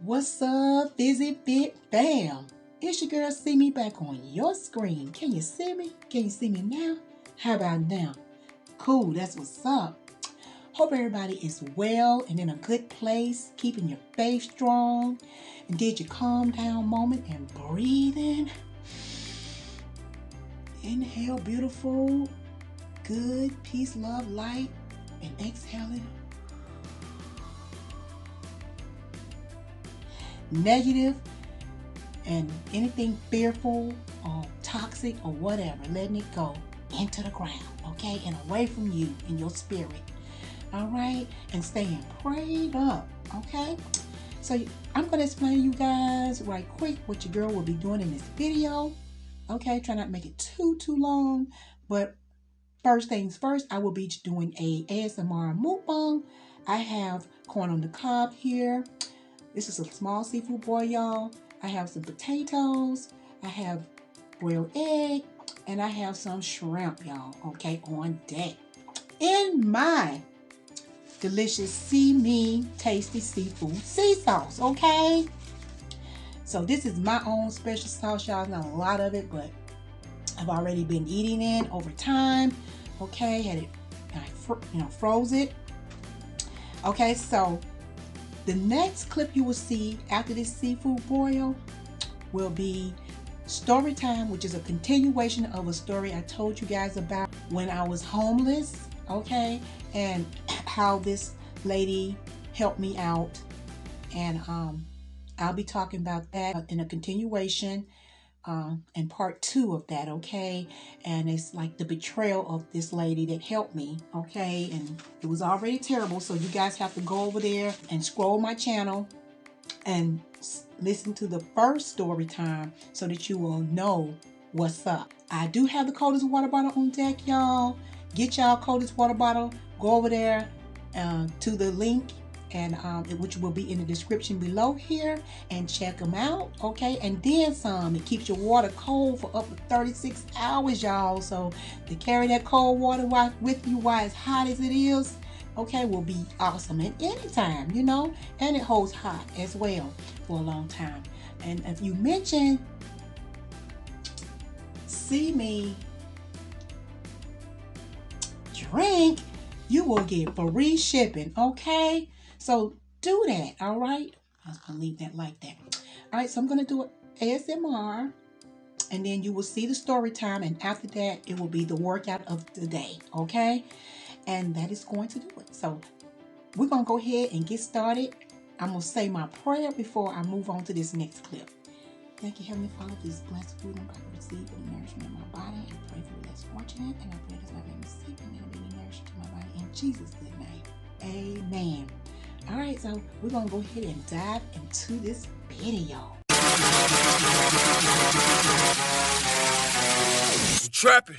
What's up, Fizzy Fit Fam? It's your girl, see me back on your screen. Can you see me? Can you see me now? How about now? Cool, that's what's up. Hope everybody is well and in a good place, keeping your faith strong. And did your calm down moment and breathe in. Inhale, beautiful, good, peace, love, light, and exhaling. Negative and anything fearful or toxic or whatever, letting it go into the ground, okay, and away from you in your spirit, all right, and staying prayed up, okay. So I'm going to explain to you guys right quick what your girl will be doing in this video, okay. Try not to make it too long, but first things first, I will be doing a ASMR mukbang. I have corn on the cob here. This is a small seafood boil, y'all. I have some potatoes, I have boiled egg, and I have some shrimp, y'all, okay, on deck. In my delicious See Me Tasty Seafood Sea Sauce, okay? So this is my own special sauce, y'all. Not a lot of it, but I've already been eating it over time, okay? Had it, froze it. Okay, so the next clip you will see after this seafood boil will be story time, which is a continuation of a story I told you guys about when I was homeless, okay, and how this lady helped me out, and I'll be talking about that in a continuation and part 2 of that, okay. And it's like the betrayal of this lady that helped me, okay, and it was already terrible. So you guys have to go over there and scroll my channel and listen to the first story time so that you will know what's up. I do have the coldest water bottle on deck, y'all. Get y'all coldest water bottle, go over there to the link, and which will be in the description below here, and check them out, okay. And then some. It keeps your water cold for up to 36 hours, y'all. So to carry that cold water with you while it's hot as it is, okay, will be awesome at any time, you know. And it holds hot as well for a long time. And if you mention See Me Drink, you will get free shipping, okay. So do that, all right. I was gonna leave that like that. All right, so I'm gonna do ASMR, and then you will see the story time, and after that it will be the workout of the day, okay. And that is going to do it. So we're gonna go ahead and get started. I'm gonna say my prayer before I move on to this next clip. Thank you, Heavenly Father, for this blessed food I'm about to receive for the nourishment of my body, and pray for the less fortunate, and I pray that I may receive and then be nourished to my body in Jesus' good name. Amen. All right, so we're gonna go ahead and dive into this video. Trapping.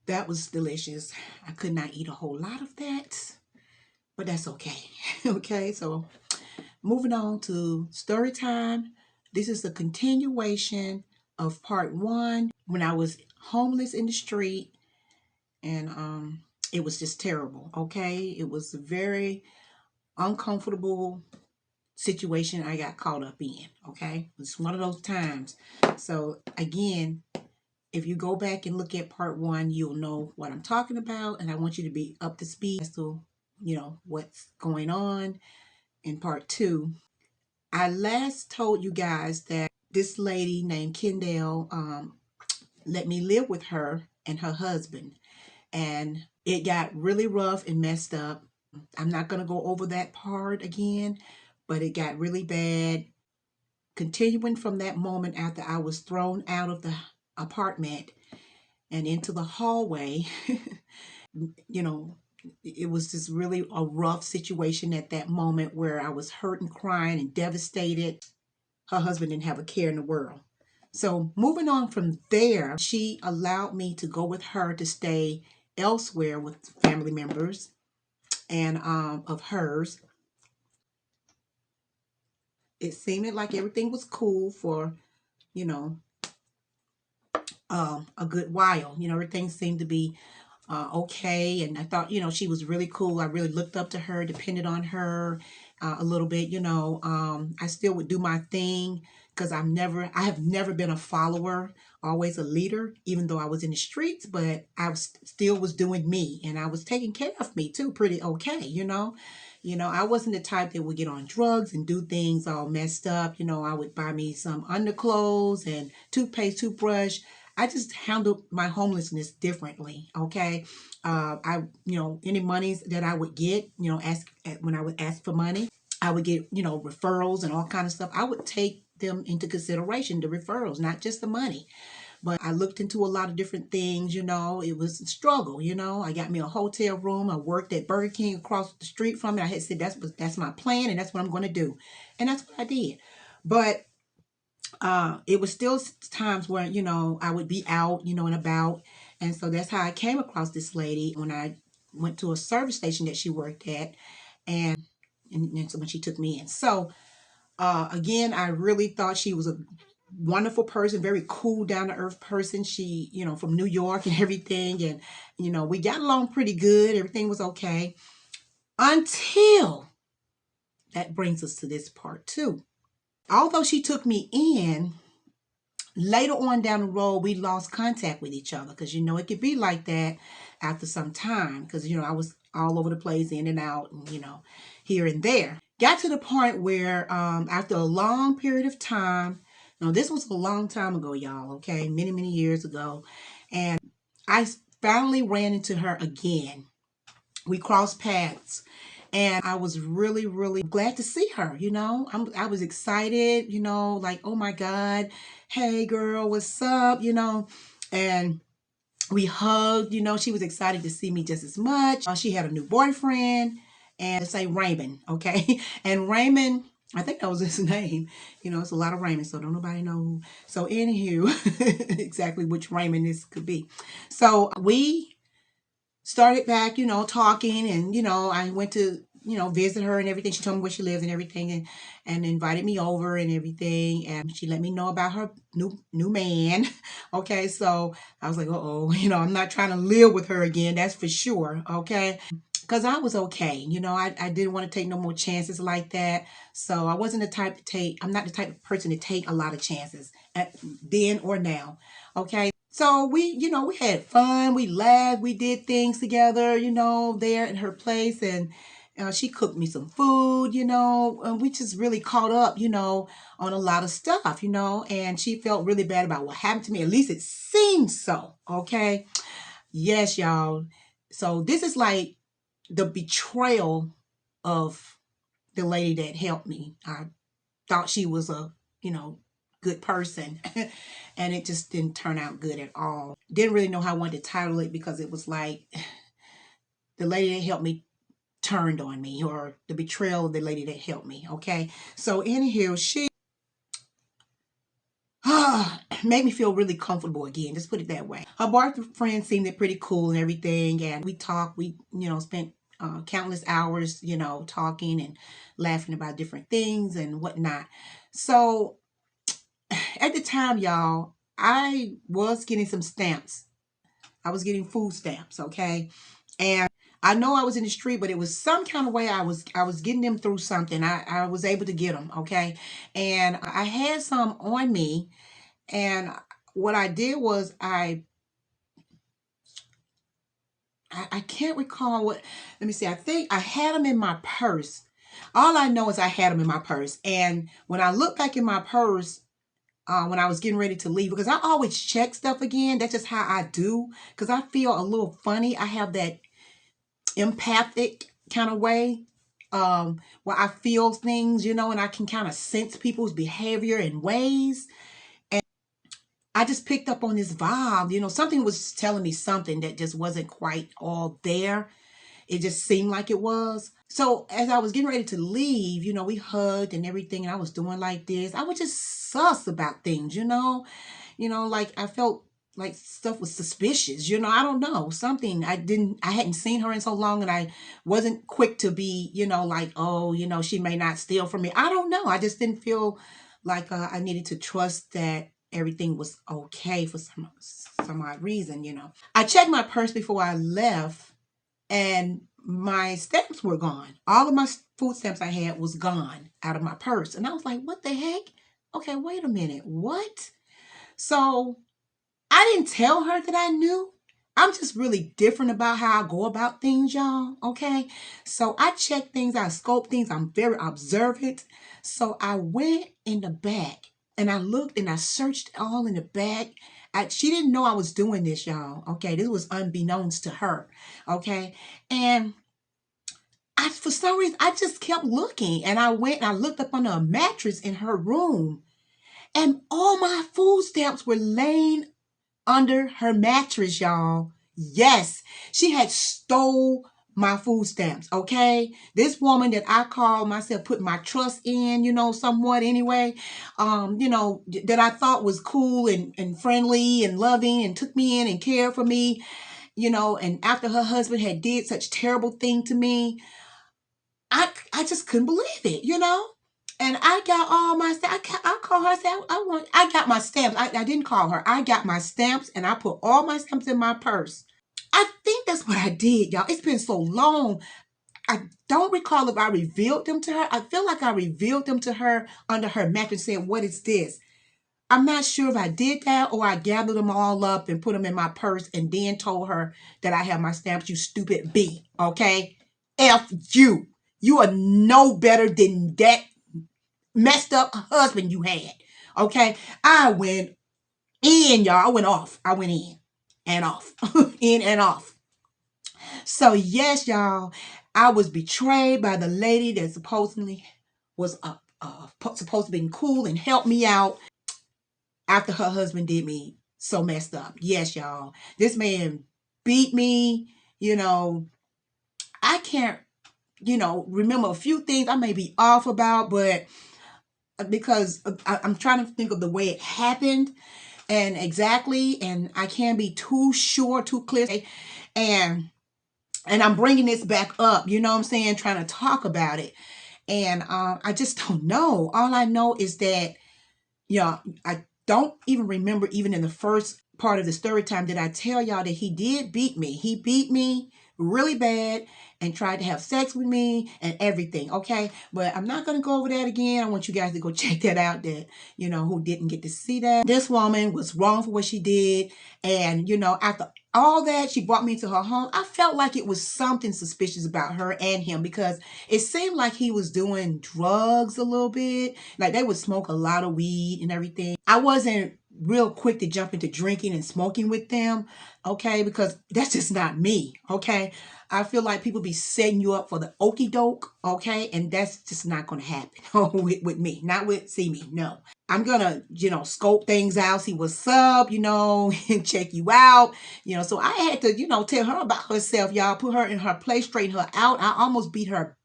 That was delicious. I could not eat a whole lot of that, but that's okay. Okay, so moving on to story time. This is the continuation of part one when I was homeless in the street, and it was just terrible. Okay, it was a very uncomfortable situation I got caught up in. Okay, it's one of those times. So again, if you go back and look at part one, you'll know what I'm talking about, and I want you to be up to speed as to what's going on in part two. I last told you guys that this lady named Kendall let me live with her and her husband, and it got really rough and messed up. I'm not going to go over that part again, but it got really bad. Continuing from that moment after I was thrown out of the apartment and into the hallway, you know, it was just really a rough situation at that moment where I was hurt and crying and devastated. Her husband didn't have a care in the world. So moving on from there, she allowed me to go with her to stay elsewhere with family members and of hers. It seemed like everything was cool for, you know, a good while. Everything seemed to be okay. And I thought, she was really cool. I really looked up to her, depended on her a little bit. I still would do my thing because I have never been a follower, always a leader, even though I was in the streets, but still was doing me, and I was taking care of me too, pretty okay. I wasn't the type that would get on drugs and do things all messed up. I would buy me some underclothes and toothpaste, toothbrush. I just handled my homelessness differently. Okay. Any monies that I would get, when I would ask for money, I would get, referrals and all kind of stuff. I would take them into consideration, the referrals, not just the money. But I looked into a lot of different things. It was a struggle. I got me a hotel room. I worked at Burger King across the street from it. I had said that's my plan and that's what I'm going to do, and that's what I did. But it was still times where I would be out, and about, and so that's how I came across this lady when I went to a service station that she worked at, and so when she took me in. So again, I really thought she was a wonderful person, very cool, down to earth person. She, from New York and everything, and we got along pretty good. Everything was okay until that brings us to this part two. Although she took me in, later on down the road, we lost contact with each other because, it could be like that after some time because, I was all over the place, in and out, and, here and there. Got to the point where after a long period of time, this was a long time ago, y'all, okay, many, many years ago, and I finally ran into her again. We crossed paths, and I was really, really glad to see her. I was excited, like, oh my God, hey girl, what's up, and we hugged. She was excited to see me just as much. She had a new boyfriend, and let's say Raymond, okay? And Raymond, I think that was his name. It's a lot of Raymond, so don't nobody know who. So anywho, exactly which Raymond this could be. So we started back, talking, and I went to visit her and everything. She told me where she lives and everything, and invited me over and everything, and she let me know about her new man. Okay, so I was like, uh-oh, I'm not trying to live with her again, that's for sure. Okay, because I was okay. I didn't want to take no more chances like that. So I wasn't the type to take, I'm not the type of person to take a lot of chances then or now. Okay. So we had fun, we laughed, we did things together, there in her place, and she cooked me some food, and we just really caught up, on a lot of stuff, and she felt really bad about what happened to me. At least it seemed so. Okay. Yes, y'all. So this is like the betrayal of the lady that helped me. I thought she was a, good person, and it just didn't turn out good at all. Didn't really know how I wanted to title it because it was like the lady that helped me turned on me, or the betrayal of the lady that helped me. Okay. So anywho, she made me feel really comfortable again. Just put it that way. Her boyfriend seemed pretty cool and everything, and we talked. We, spent countless hours, talking and laughing about different things and whatnot. So at the time, y'all, I was getting some stamps. I was getting food stamps, okay? And I know I was in the street, but it was some kind of way I was getting them through something. I was able to get them, okay? And I had some on me, and what I did was I can't recall what. Let me see. I think I had them in my purse. All I know is I had them in my purse, and when I look back in my purse, when I was getting ready to leave, because I always check stuff again. That's just how I do. Because I feel a little funny. I have that empathic kind of way, where I feel things, and I can kind of sense people's behavior and ways. And I just picked up on this vibe. Something was telling me something that just wasn't quite all there. It just seemed like it was. So as I was getting ready to leave, we hugged and everything, and I was doing like this. I was just sus about things, like I felt like stuff was suspicious, I don't know, something. I hadn't seen her in so long, and I wasn't quick to be, like, oh, she may not steal from me. I don't know. I just didn't feel like I needed to trust that everything was okay for some odd reason. I checked my purse before I left, and my stamps were gone. All of my food stamps I had was gone out of my purse. And I was like, what the heck? Okay, wait a minute. What? So I didn't tell her that I knew. I'm just really different about how I go about things, y'all. Okay. So I check things, I scope things. I'm very observant. So I went in the back and I looked and I searched all in the back. She didn't know I was doing this, y'all. Okay. This was unbeknownst to her. Okay. And for some reason, I just kept looking, and I went and I looked up under a mattress in her room, and all my food stamps were laying under her mattress, y'all. Yes, she had stole my food stamps, okay? This woman that I call myself, put my trust in, somewhat anyway, that I thought was cool and friendly and loving and took me in and cared for me, and after her husband had did such terrible thing to me, I just couldn't believe it. And I got all my stamps. I call her. I said, I got my stamps. I didn't call her. I got my stamps, and I put all my stamps in my purse. I think that's what I did, y'all. It's been so long. I don't recall if I revealed them to her. I feel like I revealed them to her under her mattress, saying, what is this? I'm not sure if I did that or I gathered them all up and put them in my purse and then told her that I have my stamps, you stupid B. Okay? F you. You are no better than that messed up husband you had. Okay? I went in, y'all. I went off. I went in and off. In and off. So, yes, y'all, I was betrayed by the lady that supposedly was supposed to be cool and help me out after her husband did me so messed up. Yes, y'all. This man beat me. I can't, remember a few things I may be off about, but because I'm trying to think of the way it happened and exactly, and I can't be too sure, too clear. And I'm bringing this back up, you know what I'm saying, trying to talk about it. And I just don't know. All I know is that, I don't even remember, even in the first part of the story time, did I tell y'all that he did beat me. He beat me really bad and tried to have sex with me and everything, okay? But I'm not going to go over that again. I want you guys to go check that out, that, who didn't get to see that. This woman was wrong for what she did. And, after all that, she brought me to her home. I felt like it was something suspicious about her and him, because it seemed like he was doing drugs a little bit. Like they would smoke a lot of weed and everything. I wasn't real quick to jump into drinking and smoking with them, okay? Because that's just not me, okay? I feel like people be setting you up for the okie doke, okay? And that's just not going to happen with me. Not with see me, no. I'm going to, scope things out, see what's up, and check you out, So I had to, tell her about herself, y'all. Put her in her place, straighten her out. I almost beat her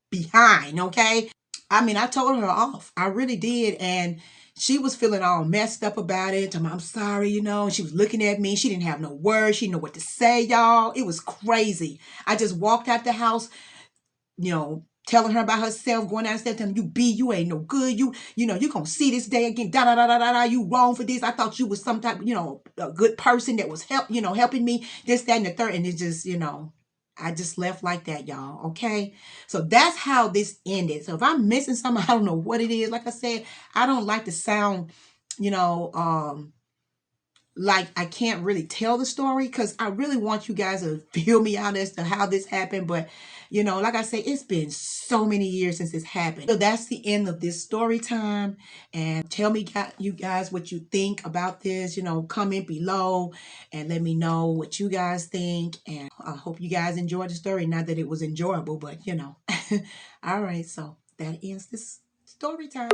behind, okay? I mean, I told her off. I really did. And she was feeling all messed up about it. I'm sorry, you know. She was looking at me. She didn't have no words. She didn't know what to say, y'all. It was crazy. I just walked out the house, you know, telling her about herself, going downstairs, telling you ain't no good. You know, you gonna see this day again. Da da da da da da. You wrong for this. I thought you was some type, you know, a good person that was helping me. This, that, and the third. And it just, you know, I just left like that, y'all. Okay. So that's how this ended. So if I'm missing something, I don't know what it is. Like I said, I don't like to sound, you know, like I can't really tell the story because I really want you guys to feel me out as to how this happened. But, you know, like I say, it's been so many years since this happened. So that's the end of this story time. And tell me, you guys, what you think about this. You know, comment below and let me know what you guys think. And I hope you guys enjoyed the story. Not that it was enjoyable, but, you know. All right. So that ends this story time.